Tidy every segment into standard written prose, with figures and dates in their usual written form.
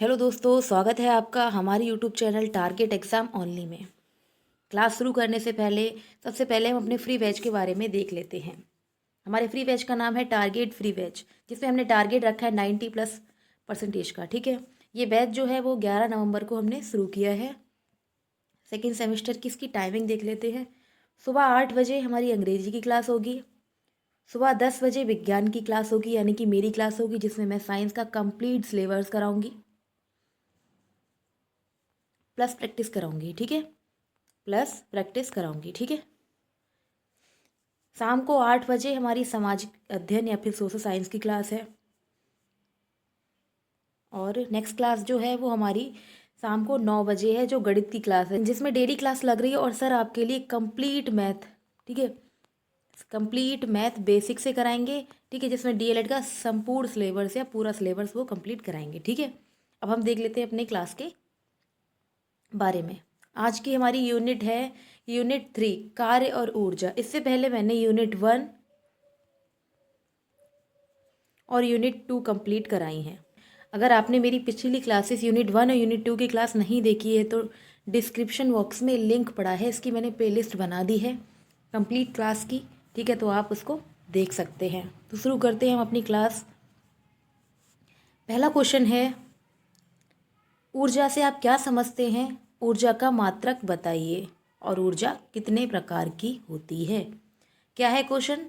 Hello दोस्तों, स्वागत है आपका हमारी YouTube channel target exam only में। क्लास शुरू करने से पहले सबसे पहले हम अपने फ्री बैच के बारे में देख लेते हैं। हमारे फ्री बैच का नाम है टारगेट फ्री बैच, जिसमें हमने टारगेट रखा है 90+% का। ठीक है, ये बैच जो है वो 11 नवंबर को हमने शुरू किया है। सेकेंड सेमेस्टर की इसकी टाइमिंग देख लेते हैं। सुबह 8 बजे हमारी अंग्रेजी की क्लास होगी। सुबह 10 बजे विज्ञान की क्लास होगी, यानी कि मेरी क्लास होगी, जिसमें मैं साइंस का कंप्लीट सिलेबस कराऊंगी प्लस प्रैक्टिस कराऊंगी। ठीक है, प्लस प्रैक्टिस कराऊंगी। ठीक है, शाम को 8 बजे हमारी सामाजिक अध्ययन या फिर सोशल साइंस की क्लास है। और नेक्स्ट क्लास जो है वो हमारी शाम को 9 बजे है, जो गणित की क्लास है, जिसमें डेली क्लास लग रही है। और सर आपके लिए कंप्लीट मैथ, ठीक है, कंप्लीट मैथ बेसिक से कराएंगे। ठीक है, जिसमें डीएलएड का संपूर्ण सिलेबस या पूरा सिलेबस वो कंप्लीट कराएंगे। ठीक है, अब हम देख लेते हैं अपने क्लास के बारे में। आज की हमारी यूनिट है यूनिट 3, कार्य और ऊर्जा। इससे पहले मैंने यूनिट 1 और यूनिट 2 कंप्लीट कराई हैं। अगर आपने मेरी पिछली क्लासेस यूनिट 1 और यूनिट 2 की क्लास नहीं देखी है तो डिस्क्रिप्शन बॉक्स में लिंक पड़ा है, इसकी मैंने प्लेलिस्ट बना दी है कंप्लीट क्लास की। ठीक है, तो आप उसको देख सकते हैं। तो शुरू करते हैं हम अपनी क्लास। पहला क्वेश्चन है, ऊर्जा से आप क्या समझते हैं? ऊर्जा का मात्रक बताइए और ऊर्जा कितने प्रकार की होती है। क्या है क्वेश्चन?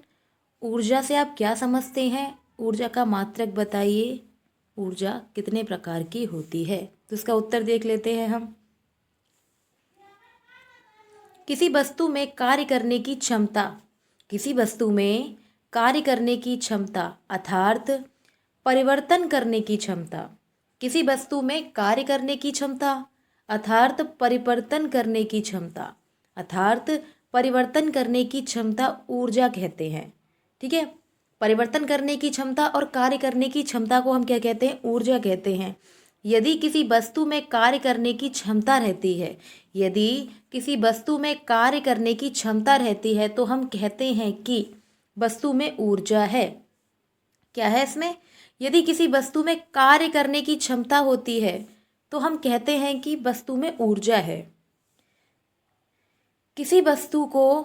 ऊर्जा से आप क्या समझते हैं? ऊर्जा का मात्रक बताइए, ऊर्जा कितने प्रकार की होती है। तो इसका उत्तर देख लेते हैं हम। किसी वस्तु में कार्य करने की क्षमता, किसी वस्तु में कार्य करने की क्षमता अर्थात परिवर्तन करने की क्षमता, किसी वस्तु में कार्य करने की क्षमता अर्थात परिवर्तन करने की क्षमता, अर्थात परिवर्तन करने की क्षमता ऊर्जा कहते हैं। ठीक है, परिवर्तन करने की क्षमता और कार्य करने की क्षमता को हम क्या कहते हैं? ऊर्जा कहते हैं। यदि किसी वस्तु में कार्य करने की क्षमता रहती है, यदि किसी वस्तु में कार्य करने की क्षमता रहती है तो हम कहते हैं कि वस्तु में ऊर्जा है। क्या है इसमें? यदि किसी वस्तु में कार्य करने की क्षमता होती है तो हम कहते हैं कि वस्तु में ऊर्जा है। किसी वस्तु को,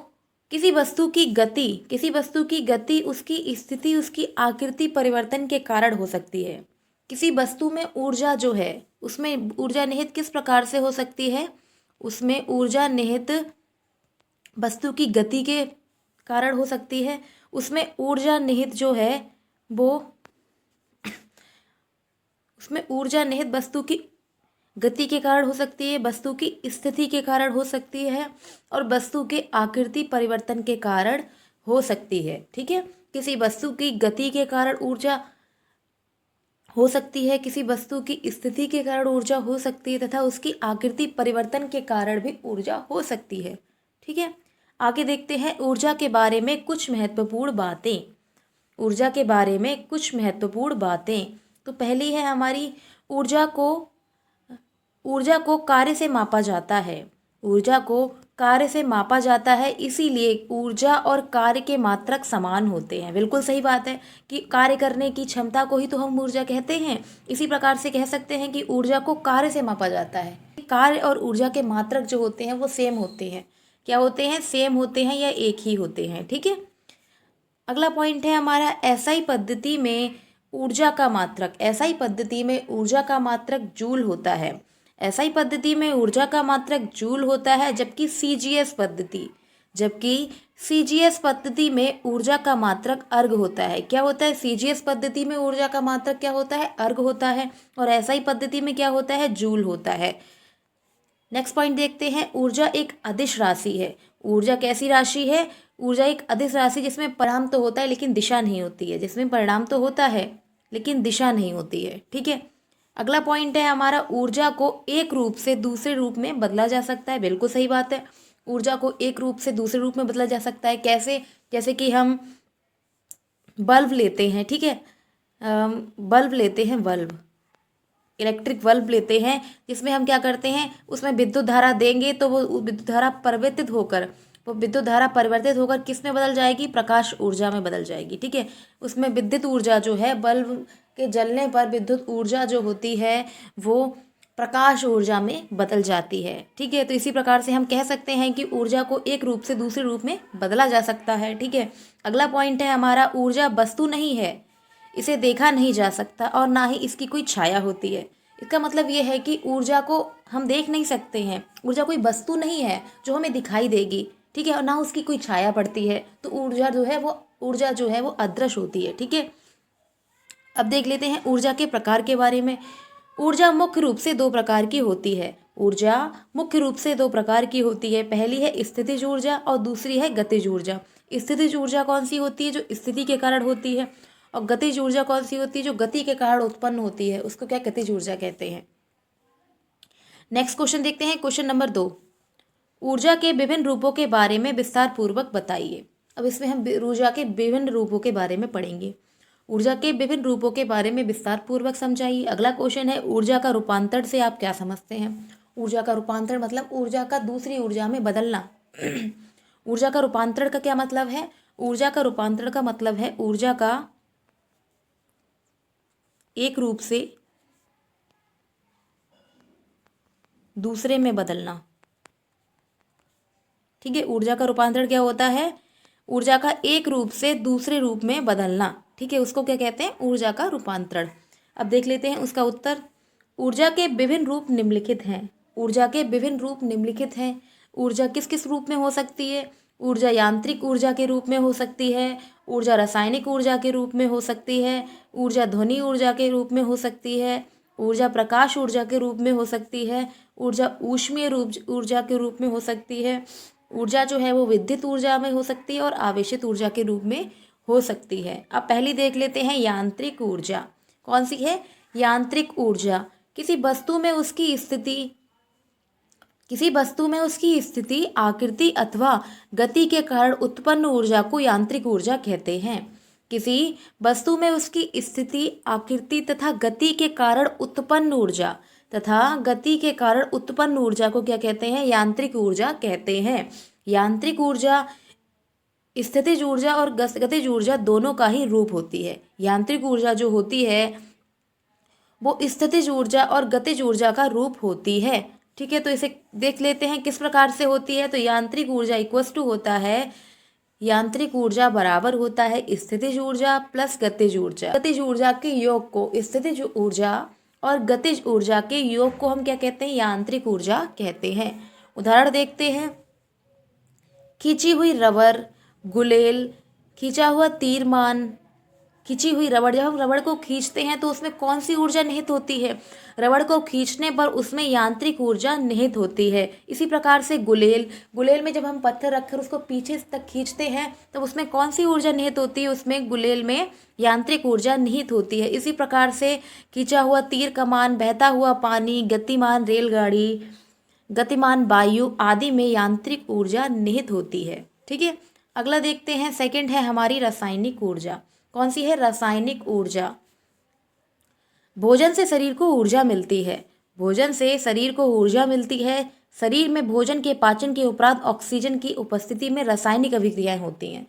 किसी वस्तु की गति, किसी वस्तु की गति उसकी स्थिति, उसकी आकृति परिवर्तन के कारण हो सकती है। किसी वस्तु में ऊर्जा जो है, उसमें ऊर्जा निहित किस प्रकार से हो सकती है? उसमें ऊर्जा निहित वस्तु की गति के कारण हो सकती है। उसमें ऊर्जा निहित जो है वो, उसमें ऊर्जा निहित वस्तु की गति के कारण हो सकती है, वस्तु की स्थिति के कारण हो सकती है और वस्तु के आकृति परिवर्तन के कारण हो सकती है। ठीक है, किसी वस्तु की गति के कारण ऊर्जा हो सकती है, किसी वस्तु की स्थिति के कारण ऊर्जा हो सकती है तथा उसकी आकृति परिवर्तन के कारण भी ऊर्जा हो सकती है। ठीक है, आगे देखते हैं ऊर्जा के बारे में कुछ महत्वपूर्ण बातें। ऊर्जा के बारे में कुछ महत्वपूर्ण बातें। तो पहली है हमारी, ऊर्जा को कार्य से मापा जाता है। ऊर्जा को कार्य से मापा जाता है, इसीलिए ऊर्जा और कार्य के मात्रक समान होते हैं। बिल्कुल सही बात है कि कार्य करने की क्षमता को ही तो हम ऊर्जा कहते हैं। इसी प्रकार से कह सकते हैं कि ऊर्जा को कार्य से मापा जाता है। कार्य और ऊर्जा के मात्रक जो होते हैं वो सेम होते हैं। क्या होते हैं? सेम होते हैं या एक ही होते हैं। ठीक है, अगला पॉइंट है हमारा, एसआई पद्धति में ऊर्जा का मात्रक, एसआई पद्धति में ऊर्जा का मात्रक जूल होता है। एसआई पद्धति में ऊर्जा का मात्रक जूल होता है, जबकि सीजीएस पद्धति में ऊर्जा का मात्रक अर्ग होता है। क्या होता है? सीजीएस पद्धति में ऊर्जा का मात्रक क्या होता है? अर्ग होता है। और एसआई पद्धति में क्या होता है? जूल होता है। नेक्स्ट पॉइंट देखते हैं, ऊर्जा एक अदिश राशि है। ऊर्जा कैसी राशि है? ऊर्जा एक अदिश राशि जिसमें परिणाम तो होता है लेकिन दिशा नहीं होती है, जिसमें परिणाम तो होता है लेकिन दिशा नहीं होती है। ठीक है, अगला पॉइंट है हमारा, ऊर्जा को एक रूप से दूसरे रूप में बदला जा सकता है। बिल्कुल सही बात है, ऊर्जा को एक रूप से दूसरे रूप में बदला जा सकता है। कैसे? जैसे कि हम बल्ब लेते हैं। ठीक है, बल्ब लेते हैं, बल्ब, इलेक्ट्रिक बल्ब लेते हैं, जिसमें हम क्या करते हैं, उसमें विद्युत धारा देंगे तो वो विद्युत धारा परिवर्तित होकर किस में बदल जाएगी? प्रकाश ऊर्जा में बदल जाएगी। ठीक है, उसमें विद्युत ऊर्जा जो है बल्ब के जलने पर विद्युत ऊर्जा जो होती है वो प्रकाश ऊर्जा में बदल जाती है। ठीक है, तो इसी प्रकार से हम कह सकते हैं कि ऊर्जा को एक रूप से दूसरे रूप में बदला जा सकता है। ठीक है, अगला पॉइंट है हमारा, ऊर्जा वस्तु नहीं है, इसे देखा नहीं जा सकता और ना ही इसकी कोई छाया होती है। इसका मतलब ये है कि ऊर्जा को हम देख नहीं सकते हैं, ऊर्जा कोई वस्तु नहीं है जो हमें दिखाई देगी। ठीक है, और ना उसकी कोई छाया पड़ती है, तो ऊर्जा जो है वो अदृश्य होती है। ठीक है, अब देख लेते हैं ऊर्जा के प्रकार के बारे में। ऊर्जा मुख्य रूप से दो प्रकार की होती है। ऊर्जा मुख्य रूप से दो प्रकार की होती है। पहली है स्थितिज ऊर्जा और दूसरी है गतिज ऊर्जा। स्थितिज ऊर्जा कौन सी होती है? जो स्थिति के कारण होती है। और गतिज ऊर्जा कौन सी होती है? जो गति के कारण उत्पन्न होती है, उसको क्या गतिज ऊर्जा कहते हैं। नेक्स्ट क्वेश्चन देखते हैं, क्वेश्चन नंबर 2। ऊर्जा के विभिन्न रूपों के बारे में विस्तार पूर्वक बताइए। अब इसमें हम ऊर्जा के विभिन्न रूपों के बारे में पढ़ेंगे। ऊर्जा के विभिन्न रूपों के बारे में विस्तार पूर्वक समझाइए। अगला क्वेश्चन है, ऊर्जा का रूपांतरण से आप क्या समझते हैं? ऊर्जा का रूपांतरण मतलब ऊर्जा का दूसरी ऊर्जा में बदलना। ऊर्जा का रूपांतरण का क्या मतलब है? ऊर्जा का रूपांतरण का मतलब है ऊर्जा का एक रूप से दूसरे में बदलना। ठीक है, ऊर्जा का रूपांतरण क्या होता है? ऊर्जा का एक रूप से दूसरे रूप में बदलना। ठीक है, उसको क्या कहते हैं? ऊर्जा का रूपांतरण। अब देख लेते हैं उसका उत्तर। ऊर्जा के विभिन्न रूप निम्नलिखित हैं। ऊर्जा के विभिन्न रूप निम्नलिखित हैं। ऊर्जा किस किस रूप में हो सकती है? ऊर्जा यांत्रिक ऊर्जा के रूप में हो सकती है, ऊर्जा रासायनिक ऊर्जा के रूप में हो सकती है, ऊर्जा ध्वनि ऊर्जा के रूप में हो सकती है, ऊर्जा प्रकाश ऊर्जा के रूप में हो सकती है, ऊर्जा ऊष्मीय ऊर्जा के रूप में हो सकती है, ऊर्जा जो है वो विद्युत ऊर्जा में हो सकती है और आवेशित ऊर्जा के रूप में हो सकती है। अब पहली देख लेते हैं यांत्रिक ऊर्जा। कौन सी है? यांत्रिक ऊर्जा। किसी वस्तु में उसकी स्थिति, आकृति अथवा गति के कारण उत्पन्न ऊर्जा को यांत्रिक ऊर्जा कहते हैं। किसी वस्तु में उसकी स्थिति, आकृति तथा गति के कारण उत्पन्न ऊर्जा को क्या कहते हैं? यांत्रिक ऊर्जा कहते हैं। यांत्रिक ऊर्जा स्थितिज ऊर्जा और गतिज ऊर्जा दोनों का ही रूप होती है। यांत्रिक ऊर्जा जो होती है वो स्थितिज ऊर्जा और गतिज ऊर्जा का रूप होती है। ठीक है, तो इसे देख लेते हैं किस प्रकार से होती है। तो यांत्रिक ऊर्जा इक्वस टू होता है, यांत्रिक ऊर्जा बराबर होता है स्थितिज ऊर्जा प्लस गतिज ऊर्जा। गतिज ऊर्जा के योग को, स्थितिज ऊर्जा और गतिज ऊर्जा के योग को हम क्या कहते हैं? यांत्रिक ऊर्जा कहते हैं। उदाहरण देखते हैं। खींची हुई रबर, गुलेल, खींचा हुआ तीरमान। खींची हुई रबड़, जब हम रबड़ को खींचते हैं तो उसमें कौन सी ऊर्जा निहित होती है? रबड़ को खींचने पर उसमें यांत्रिक ऊर्जा निहित होती है। इसी प्रकार से गुलेल में जब हम पत्थर रखकर उसको पीछे तक खींचते हैं तब उसमें कौन सी ऊर्जा निहित होती है? उसमें गुलेल में यांत्रिक ऊर्जा निहित होती है। इसी प्रकार से खींचा हुआ तीर कमान, बहता हुआ पानी, गतिमान रेलगाड़ी, गतिमान वायु आदि में यांत्रिक ऊर्जा निहित होती है। ठीक है, अगला देखते हैं। सेकंड है हमारी रासायनिक ऊर्जा। कौन सी है? रासायनिक ऊर्जा। भोजन से शरीर को ऊर्जा मिलती है। भोजन से शरीर को ऊर्जा मिलती है। शरीर में भोजन के पाचन के उपरांत ऑक्सीजन की उपस्थिति में रासायनिक अभिक्रियाएं होती हैं।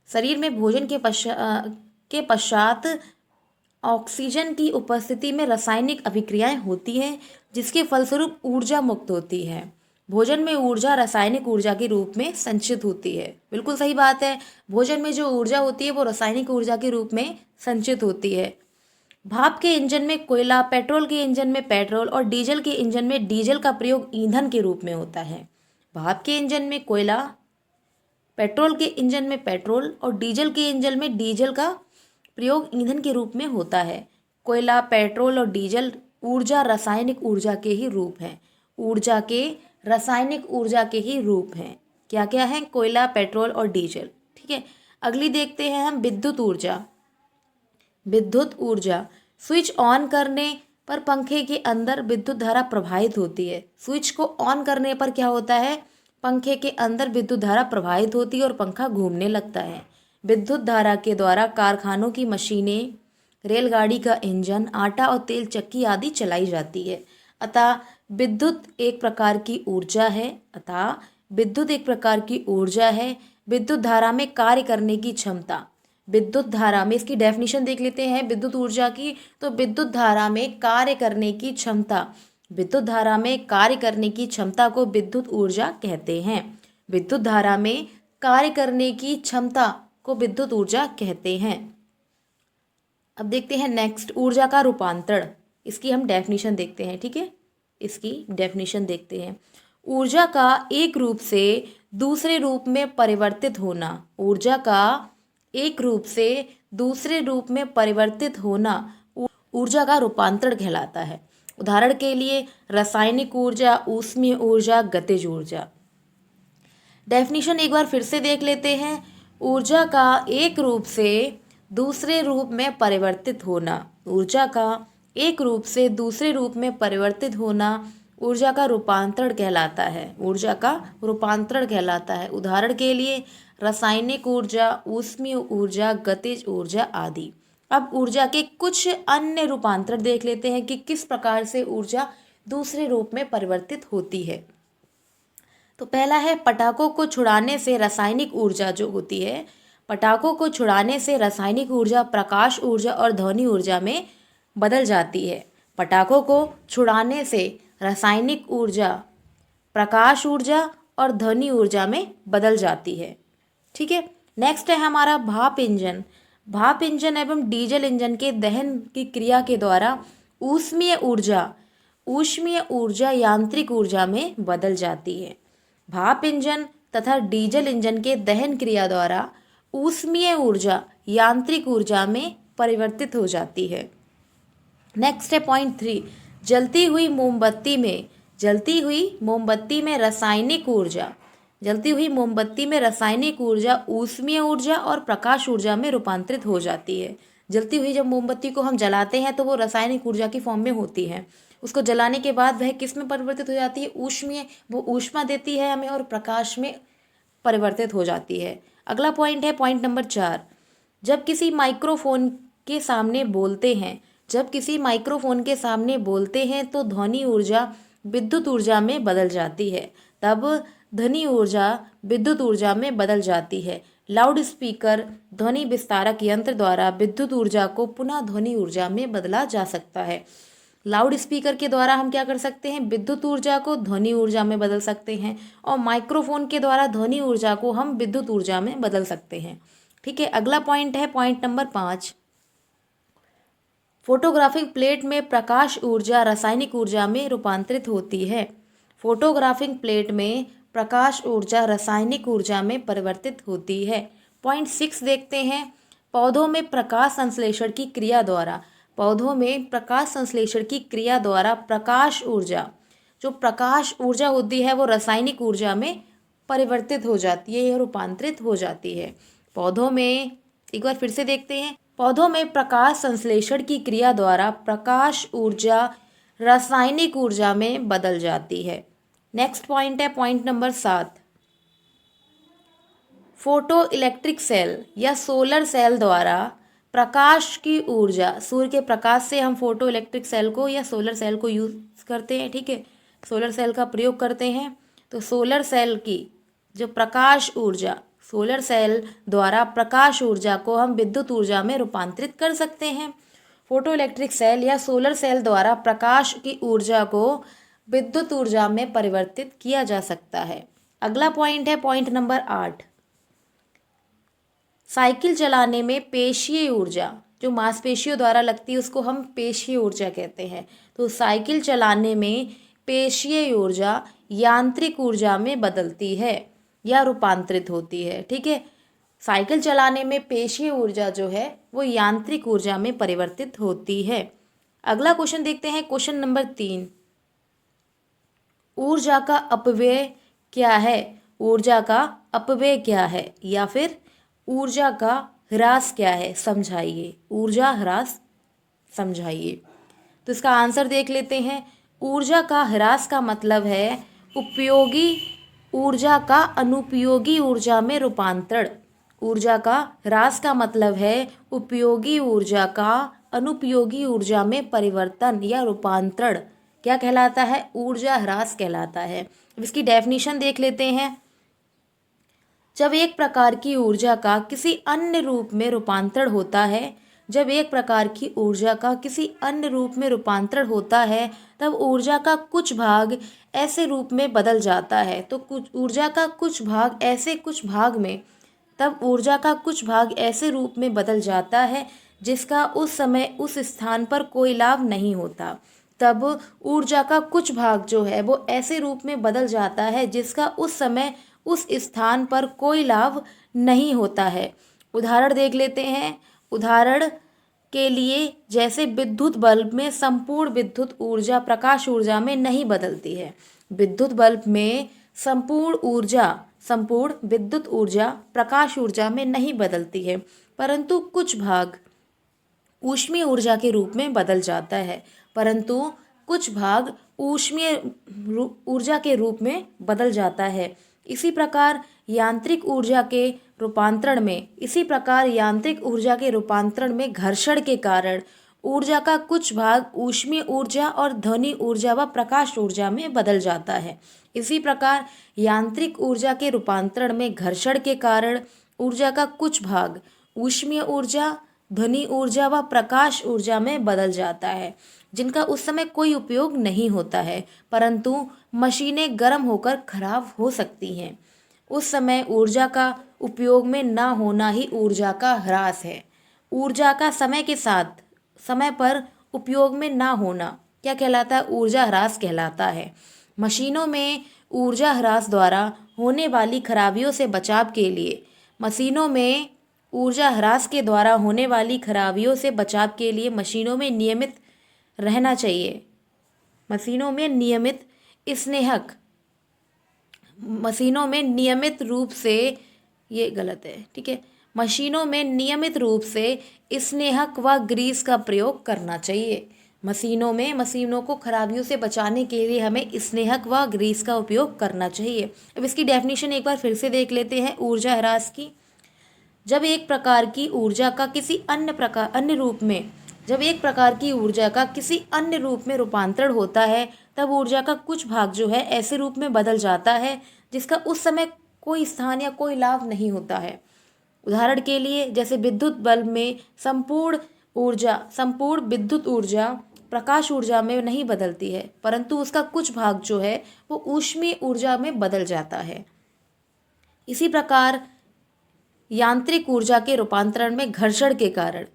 शरीर में भोजन के पश्चात ऑक्सीजन की उपस्थिति में रासायनिक अभिक्रियाएं होती हैं, जिसके फलस्वरूप ऊर्जा मुक्त होती है। भोजन में ऊर्जा रासायनिक ऊर्जा के रूप में संचित होती है। बिल्कुल सही बात है, भोजन में जो ऊर्जा होती है वो रासायनिक ऊर्जा के रूप में संचित होती है। भाप के इंजन में कोयला, पेट्रोल के इंजन में पेट्रोल और डीजल के इंजन में डीजल का प्रयोग ईंधन के रूप में होता है। भाप के इंजन में कोयला, पेट्रोल के इंजन में पेट्रोल और डीजल के इंजन में डीजल का प्रयोग ईंधन के रूप में होता है। कोयला, पेट्रोल और डीजल ऊर्जा रासायनिक ऊर्जा के ही रूप हैं। ऊर्जा के रासायनिक ऊर्जा के ही रूप हैं। क्या क्या है? कोयला, पेट्रोल और डीजल। ठीक है, अगली देखते हैं हम विद्युत ऊर्जा। विद्युत ऊर्जा, स्विच ऑन करने पर पंखे के अंदर विद्युत धारा प्रवाहित होती है। स्विच को ऑन करने पर क्या होता है? पंखे के अंदर विद्युत धारा प्रवाहित होती है और पंखा घूमने लगता है। विद्युत धारा के द्वारा कारखानों की मशीनें, रेलगाड़ी का इंजन, आटा और तेल चक्की आदि चलाई जाती है। अतः विद्युत एक प्रकार की ऊर्जा है। विद्युत धारा में कार्य करने की क्षमता। विद्युत धारा में, इसकी डेफिनेशन देख लेते हैं विद्युत ऊर्जा की। तो विद्युत धारा में कार्य करने की क्षमता, विद्युत धारा में कार्य करने की क्षमता को विद्युत ऊर्जा कहते हैं। विद्युत धारा में कार्य करने की क्षमता को विद्युत ऊर्जा कहते हैं। अब देखते हैं नेक्स्ट, ऊर्जा का रूपांतरण। इसकी हम डेफिनेशन देखते हैं, ठीक है, इसकी डेफिनेशन देखते हैं। ऊर्जा का एक रूप से दूसरे रूप में परिवर्तित होना, ऊर्जा का एक रूप से दूसरे रूप में परिवर्तित होना ऊर्जा का रूपांतरण कहलाता है। उदाहरण के लिए रासायनिक ऊर्जा, ऊष्मीय ऊर्जा, गतिज ऊर्जा। डेफिनेशन एक बार फिर से देख लेते हैं। ऊर्जा का एक रूप से दूसरे रूप में परिवर्तित होना, ऊर्जा का एक रूप से दूसरे रूप में परिवर्तित होना ऊर्जा का रूपांतरण कहलाता है, ऊर्जा का रूपांतरण कहलाता है। उदाहरण के लिए रासायनिक ऊर्जा, ऊष्मीय ऊर्जा, गतिज ऊर्जा आदि। अब ऊर्जा के कुछ अन्य रूपांतरण देख लेते हैं कि किस प्रकार से ऊर्जा दूसरे रूप में परिवर्तित होती है। तो पहला है पटाखों को छुड़ाने से रासायनिक ऊर्जा जो होती है, पटाखों को छुड़ाने से रासायनिक ऊर्जा प्रकाश ऊर्जा और ध्वनि ऊर्जा में बदल जाती है। पटाखों को छुड़ाने से रासायनिक ऊर्जा प्रकाश ऊर्जा और ध्वनि ऊर्जा में बदल जाती है, ठीक है। नेक्स्ट है हमारा भाप इंजन। भाप इंजन एवं डीजल इंजन के दहन की क्रिया के द्वारा ऊष्मीय ऊर्जा यांत्रिक ऊर्जा में बदल जाती है। भाप इंजन तथा डीजल इंजन के दहन क्रिया द्वारा ऊष्मीय ऊर्जा यांत्रिक ऊर्जा में परिवर्तित हो जाती है। नेक्स्ट है पॉइंट 3, जलती हुई मोमबत्ती में रासायनिक ऊर्जा ऊष्मीय ऊर्जा और प्रकाश ऊर्जा में रूपांतरित हो जाती है। जलती हुई जब मोमबत्ती को हम जलाते हैं तो वो रासायनिक ऊर्जा की फॉर्म में होती है। उसको जलाने के बाद वह किस में परिवर्तित हो जाती है? ऊष्मीय, वो ऊष्मा देती है हमें और प्रकाश में परिवर्तित हो जाती है। अगला पॉइंट है पॉइंट नंबर 4, जब किसी माइक्रोफोन के सामने बोलते हैं तो ध्वनि ऊर्जा विद्युत ऊर्जा में बदल जाती है। तब ध्वनि ऊर्जा विद्युत ऊर्जा में बदल जाती है। लाउड स्पीकर ध्वनि विस्तारक यंत्र द्वारा विद्युत ऊर्जा को पुनः ध्वनि ऊर्जा में बदला जा सकता है। लाउड स्पीकर के द्वारा हम क्या कर सकते हैं? विद्युत ऊर्जा को ध्वनि ऊर्जा में बदल सकते हैं और माइक्रोफोन के द्वारा ध्वनि ऊर्जा को हम विद्युत ऊर्जा में बदल सकते हैं, ठीक है। अगला पॉइंट है पॉइंट नंबर 5, फोटोग्राफिक प्लेट में प्रकाश ऊर्जा रासायनिक ऊर्जा में रूपांतरित होती है। फोटोग्राफिक प्लेट में प्रकाश ऊर्जा रासायनिक ऊर्जा में परिवर्तित होती है। पॉइंट 6 देखते हैं, पौधों में प्रकाश संश्लेषण की क्रिया द्वारा प्रकाश ऊर्जा, जो प्रकाश ऊर्जा होती है वो रासायनिक ऊर्जा में परिवर्तित हो जाती है या रूपांतरित हो जाती है। पौधों में, एक बार फिर से देखते हैं, पौधों में प्रकाश संश्लेषण की क्रिया द्वारा प्रकाश ऊर्जा रासायनिक ऊर्जा में बदल जाती है। नेक्स्ट पॉइंट है point number 7, photo electric cell या सोलर सेल द्वारा प्रकाश की ऊर्जा, सूर्य के प्रकाश से हम फोटो इलेक्ट्रिक सेल को या सोलर सेल को यूज़ करते हैं, ठीक है, सोलर सेल का प्रयोग करते हैं। तो सोलर सेल की जो प्रकाश ऊर्जा, सोलर सेल द्वारा प्रकाश ऊर्जा को हम विद्युत ऊर्जा में रूपांतरित कर सकते हैं। फोटो इलेक्ट्रिक सेल या सोलर सेल द्वारा प्रकाश की ऊर्जा को विद्युत ऊर्जा में परिवर्तित किया जा सकता है। अगला पॉइंट है पॉइंट नंबर 8, साइकिल चलाने में पेशीय ऊर्जा, जो मांसपेशियों द्वारा लगती है उसको हम पेशीय ऊर्जा कहते हैं। तो साइकिल चलाने में पेशीय ऊर्जा यांत्रिक ऊर्जा में बदलती है या रूपांतरित होती है, ठीक है। साइकिल चलाने में पेशीय ऊर्जा जो है वो यांत्रिक ऊर्जा में परिवर्तित होती है। अगला क्वेश्चन देखते हैं, क्वेश्चन नंबर 3, ऊर्जा का अपव्यय क्या है? ऊर्जा का अपव्यय क्या है या फिर ऊर्जा का ह्रास क्या है? समझाइए, ऊर्जा ह्रास समझाइए। तो इसका आंसर देख लेते हैं। ऊर्जा का ह्रास का मतलब है उपयोगी ऊर्जा का अनुपयोगी ऊर्जा में रूपांतरण। ऊर्जा का ह्रास का मतलब है उपयोगी ऊर्जा का अनुपयोगी ऊर्जा में परिवर्तन या रूपांतरण क्या कहलाता है? ऊर्जा ह्रास कहलाता है। अब इसकी डेफिनेशन देख लेते हैं। जब एक प्रकार की ऊर्जा का किसी अन्य रूप में रूपांतरण होता है, जब एक प्रकार की ऊर्जा का किसी अन्य रूप में रूपांतरण होता है, तब ऊर्जा का कुछ भाग ऐसे रूप में बदल जाता है। तो कुछ ऊर्जा का कुछ भाग ऐसे कुछ भाग में तब ऊर्जा का कुछ भाग ऐसे रूप में बदल जाता है जिसका उस समय उस स्थान पर कोई लाभ नहीं होता। तब ऊर्जा का कुछ भाग जो है वो ऐसे रूप में बदल जाता है जिसका उस समय उस स्थान पर कोई लाभ नहीं होता है। उदाहरण देख लेते हैं। उदाहरण के लिए, जैसे विद्युत बल्ब में संपूर्ण विद्युत ऊर्जा प्रकाश ऊर्जा में नहीं बदलती है। विद्युत बल्ब में संपूर्ण विद्युत ऊर्जा प्रकाश ऊर्जा में नहीं बदलती है, परंतु कुछ भाग ऊष्मीय ऊर्जा के रूप में बदल जाता है। परंतु कुछ भाग ऊष्मीय ऊर्जा के रूप में बदल जाता है। इसी प्रकार यांत्रिक ऊर्जा के रूपांतरण में घर्षण के कारण ऊर्जा का कुछ भाग ऊष्मीय ऊर्जा और ध्वनि ऊर्जा व प्रकाश ऊर्जा में बदल जाता है। इसी प्रकार यांत्रिक ऊर्जा के रूपांतरण में घर्षण के कारण ऊर्जा का कुछ भाग ऊष्मीय ऊर्जा, ध्वनि ऊर्जा व प्रकाश ऊर्जा में बदल जाता है, जिनका उस समय कोई उपयोग नहीं होता है, परंतु मशीनें गर्म होकर खराब हो सकती हैं। उस समय ऊर्जा का उपयोग में ना होना ही ऊर्जा का ह्रास है। ऊर्जा का समय पर उपयोग में ना होना क्या कहलाता है? ऊर्जा ह्रास कहलाता है। मशीनों में ऊर्जा ह्रास द्वारा होने वाली खराबियों से बचाव के लिए मशीनों में नियमित रहना चाहिए। मशीनों में नियमित रूप से ये गलत है, ठीक है। मशीनों में नियमित रूप से स्नेहक व ग्रीस का प्रयोग करना चाहिए। मशीनों को खराबियों से बचाने के लिए हमें स्नेहक व ग्रीस का उपयोग करना चाहिए। अब इसकी डेफिनेशन एक बार फिर से देख लेते हैं ऊर्जा ह्रास की। जब एक प्रकार की ऊर्जा का किसी अन्य रूप में रूपांतरण होता है, तब ऊर्जा का कुछ भाग जो है ऐसे रूप में बदल जाता है जिसका उस समय कोई स्थान या कोई लाभ नहीं होता है। उदाहरण के लिए, जैसे विद्युत बल्ब में संपूर्ण विद्युत ऊर्जा प्रकाश ऊर्जा में नहीं बदलती है, परंतु उसका कुछ भाग जो है वो ऊष्मीय ऊर्जा में बदल जाता है। इसी प्रकार यांत्रिक ऊर्जा के रूपांतरण में घर्षण के कारण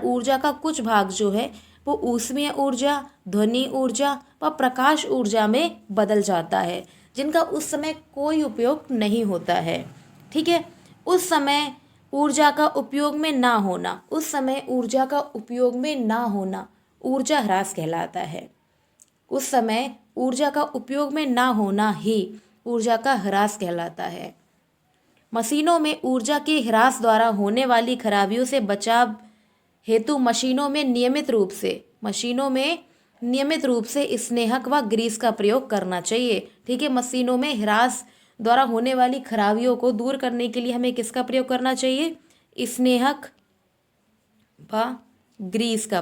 ऊर्जा का कुछ भाग जो है वो ऊष्मीय ऊर्जा, ध्वनि ऊर्जा व प्रकाश ऊर्जा में बदल जाता है, जिनका उस समय कोई उपयोग नहीं होता है, ठीक है। उस समय ऊर्जा का उपयोग में ना होना ऊर्जा ह्रास कहलाता है। उस समय ऊर्जा का उपयोग में ना होना ही ऊर्जा का ह्रास कहलाता है। मशीनों में ऊर्जा के ह्रास द्वारा होने वाली खराबियों से बचाव हेतु मशीनों में नियमित रूप से स्नेहक व ग्रीस का प्रयोग करना चाहिए, ठीक है। मशीनों में ह्रास द्वारा होने वाली खराबियों को दूर करने के लिए हमें किसका प्रयोग करना चाहिए? स्नेहक व ग्रीस का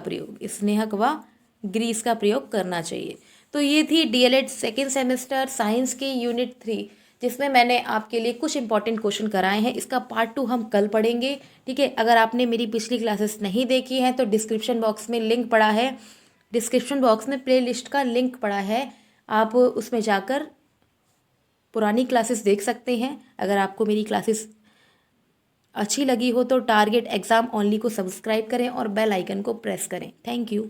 प्रयोग करना चाहिए। तो ये थी डीएलएड सेकेंड सेमेस्टर साइंस के यूनिट 3, जिसमें मैंने आपके लिए कुछ इंपॉर्टेंट क्वेश्चन कराए हैं। इसका पार्ट 2 हम कल पढ़ेंगे, ठीक है। अगर आपने मेरी पिछली क्लासेस नहीं देखी हैं तो डिस्क्रिप्शन बॉक्स में प्लेलिस्ट का लिंक पड़ा है, आप उसमें जाकर पुरानी क्लासेस देख सकते हैं। अगर आपको मेरी क्लासेस अच्छी लगी हो तो टारगेट एग्ज़ाम ओनली को सब्सक्राइब करें और बेल आइकन को प्रेस करें। Thank you.